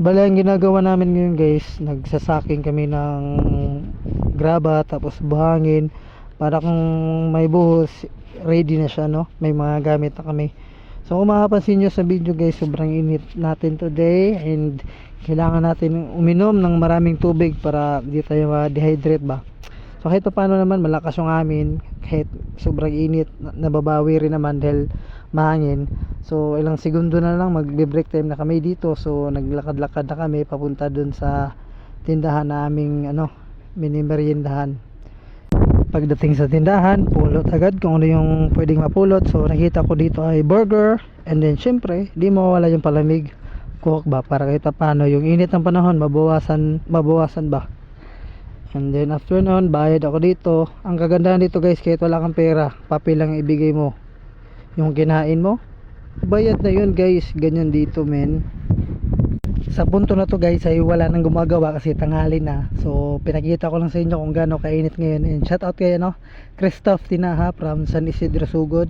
Bale, ang ginagawa namin ngayon guys, nagsasaking kami ng graba tapos buhangin para kung may buhos, ready na siya, no? May mga gamit na kami. So kung makapansin nyo sa video guys, sobrang init natin today and kailangan natin uminom ng maraming tubig para di tayo ma-dehydrate ba. So kahit paano naman malakas yung amin, kahit sobrang init, nababawi rin naman dahil mahangin. So ilang segundo na lang magbe-break time na kami dito. So naglakad-lakad na kami papunta dun sa tindahan na aming mini meriendahan. Pagdating sa tindahan, pulot agad kung ano yung pwedeng mapulot. So nakita ko dito ay burger, and then syempre di mawawala yung palamig, coke ba, para kahit paano yung init ng panahon mabawasan ba. And then after noon, bayad ako dito. Ang kagandahan dito guys, kahit wala kang pera, papel lang ibigay mo. Yung kinain mo, bayad na yun guys. Ganyan dito men. Sa punto na to guys ay wala nang gumagawa kasi tanghali na. So pinakita ko lang sa inyo kung gaano kainit ngayon. And shout out kayo Christoph Tinaha from San Isidro Sugod.